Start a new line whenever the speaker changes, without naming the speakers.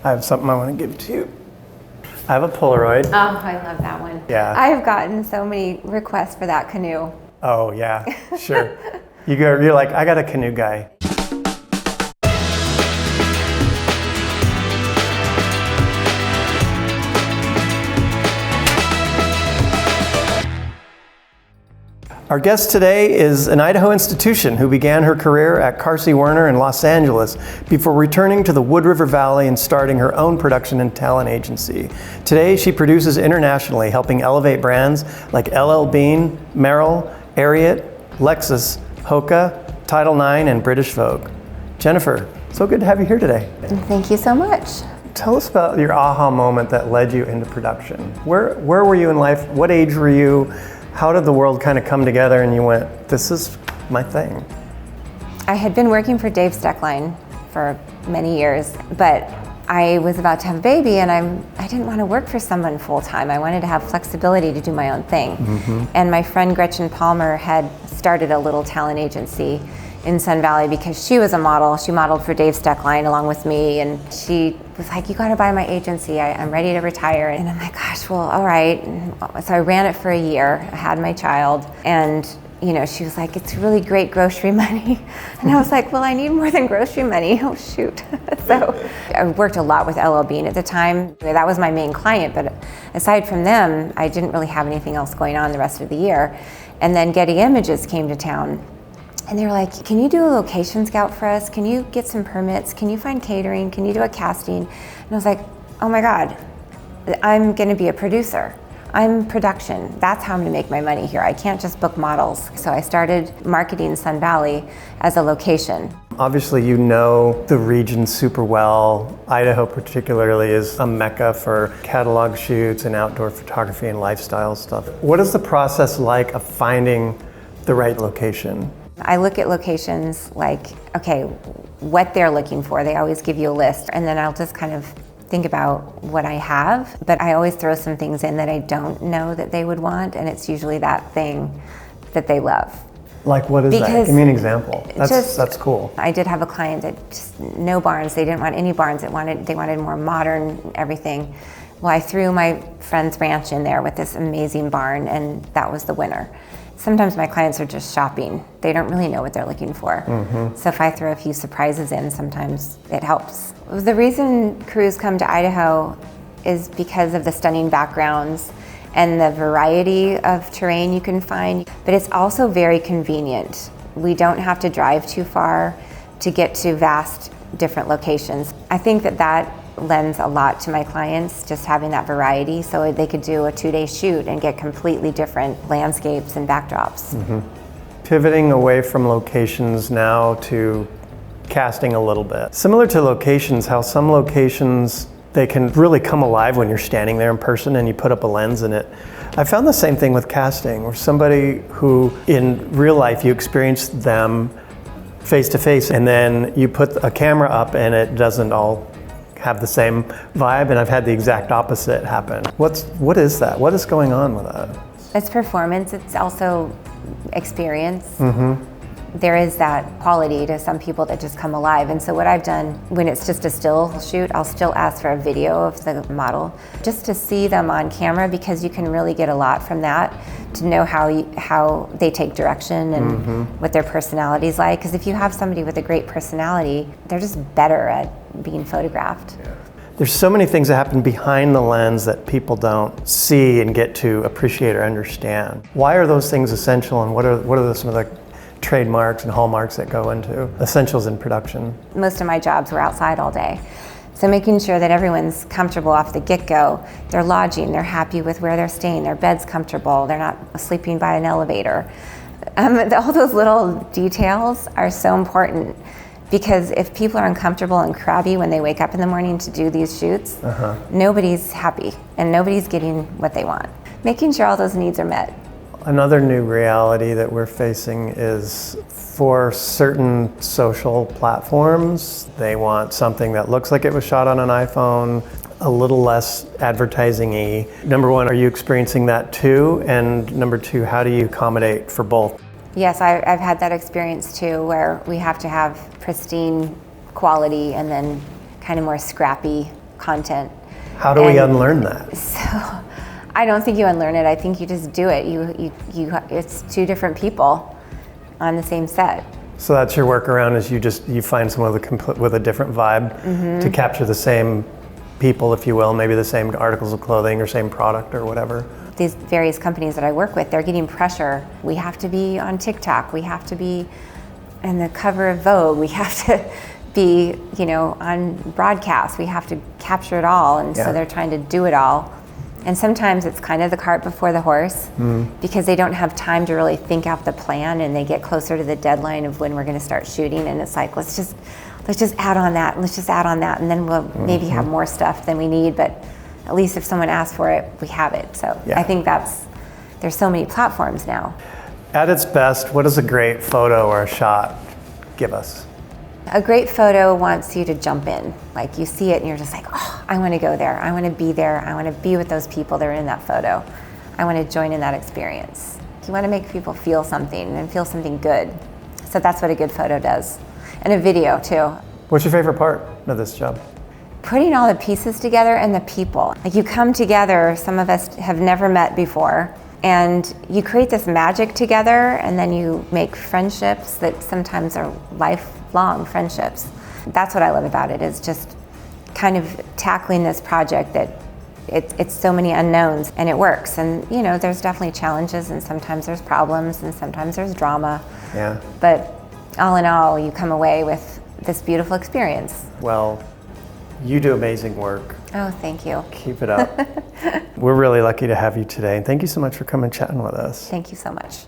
I have something I want to give to you. I have a Polaroid.
Oh, I love that one.
Yeah.
I've gotten so many requests for that canoe.
Oh yeah, sure. You're like, I got a canoe guy. Our guest today is an Idaho institution who began her career at Carsey Werner in Los Angeles before returning to the Wood River Valley and starting her own production and talent agency. Today, she produces internationally, helping elevate brands like LL Bean, Merrell, Ariat, Lexus, Hoka, Title IX, and British Vogue. Jennifer, so good to have you here today.
Thank you so much.
Tell us about your aha moment that led you into production. Where were you in life? What age were you? How did the world kind of come together and you went, this is my thing?
I had been working for Dave Steckline for many years, but I was about to have a baby and I didn't want to work for someone full time. I wanted to have flexibility to do my own thing. Mm-hmm. And my friend Mitchell+Palmer had started a little talent agency in Sun Valley because she was a model. She modeled for Dave Steckline along with me, and she was like, you gotta buy my agency, I'm ready to retire. And I'm like, gosh, well, all right. So I ran it for a year, I had my child, and she was like, it's really great grocery money. And I was like, well, I need more than grocery money, oh shoot. So I worked a lot with LL Bean at the time. That was my main client, but aside from them, I didn't really have anything else going on the rest of the year. And then Getty Images came to town. And they were like, can you do a location scout for us? Can you get some permits? Can you find catering? Can you do a casting? And I was like, oh my God, I'm gonna be a producer. I'm production. That's how I'm gonna make my money here. I can't just book models. So I started marketing Sun Valley as a location.
Obviously, you know the region super well. Idaho particularly is a mecca for catalog shoots and outdoor photography and lifestyle stuff. What is the process like of finding the right location?
I look at locations like, okay, what they're looking for. They always give you a list, and then I'll just kind of think about what I have, but I always throw some things in that I don't know that they would want, and it's usually that thing that they love.
Like what is that? Give me an example. That's cool.
I did have a client that just no barns. They didn't want any barns. They wanted more modern everything. Well, I threw my friend's ranch in there with this amazing barn, and that was the winner. Sometimes my clients are just shopping. They don't really know what they're looking for. Mm-hmm. So if I throw a few surprises in, sometimes it helps. The reason crews come to Idaho is because of the stunning backgrounds and the variety of terrain you can find, but it's also very convenient. We don't have to drive too far to get to vast different locations. I think that lends a lot to my clients, just having that variety, so they could do a 2-day shoot and get completely different landscapes and backdrops. Mm-hmm.
Pivoting away from locations now to casting a little bit. Similar to locations, how some locations, they can really come alive when you're standing there in person and you put up a lens in it. I found the same thing with casting, where somebody who in real life you experience them face to face, and then you put a camera up and it doesn't all have the same vibe, and I've had the exact opposite happen. What is that? What is going on with that?
It's performance, it's also experience. Mm-hmm. There is that quality to some people that just come alive, and so what I've done when it's just a still shoot, I'll still ask for a video of the model just to see them on camera, because you can really get a lot from that, to know how they take direction and mm-hmm. what their personality's like. Because if you have somebody with a great personality, they're just better at being photographed.
Yeah. There's so many things that happen behind the lens that people don't see and get to appreciate or understand. Why are those things essential, and what are some of the trademarks and hallmarks that go into essentials in production? Most
of my jobs were outside all day. So making sure that everyone's comfortable off the get-go. They're lodging, they're happy with where they're staying, their bed's comfortable, they're not sleeping by an elevator. All those little details are so important, because if people are uncomfortable and crabby when they wake up in the morning to do these shoots, nobody's happy and nobody's getting what they want. Making sure all those needs are met.
Another new reality that we're facing is, for certain social platforms, they want something that looks like it was shot on an iPhone, a little less advertising-y. Number one, are you experiencing that too? And number two, how do you accommodate for both?
Yes, I've had that experience too, where we have to have pristine quality and then kind of more scrappy content.
How do we unlearn that?
So I don't think you unlearn it. I think you just do it. It's two different people on the same set.
So that's your workaround, is you find someone with a different vibe to capture the same people, if you will, maybe the same articles of clothing or same product or whatever.
These various companies that I work with, they're getting pressure. We have to be on TikTok. We have to be in the cover of Vogue. We have to be, on broadcast. We have to capture it all. And so they're trying to do it all. And sometimes it's kind of the cart before the horse because they don't have time to really think out the plan, and they get closer to the deadline of when we're going to start shooting, and it's like, let's just add on that, and let's just add on that, and then we'll maybe have more stuff than we need, but at least if someone asks for it, we have it. So I think there's so many platforms now.
At its best, what does a great photo or a shot give us?
A great photo wants you to jump in. Like, you see it and you're just like, oh, I want to go there. I want to be there. I want to be with those people that are in that photo. I want to join in that experience. You want to make people feel something and feel something good. So that's what a good photo does. And a video too.
What's your favorite part of this job?
Putting all the pieces together and the people. Like, you come together, some of us have never met before, and you create this magic together, and then you make friendships that sometimes are lifelong friendships. That's what I love about it, is just kind of tackling this project that it's so many unknowns, and it works. And there's definitely challenges, and sometimes there's problems, and sometimes there's drama.
Yeah.
But all in all, you come away with this beautiful experience.
Well, you do amazing work.
Oh, thank you.
Keep it up. We're really lucky to have you today, and thank you so much for coming and chatting with us.
Thank you so much.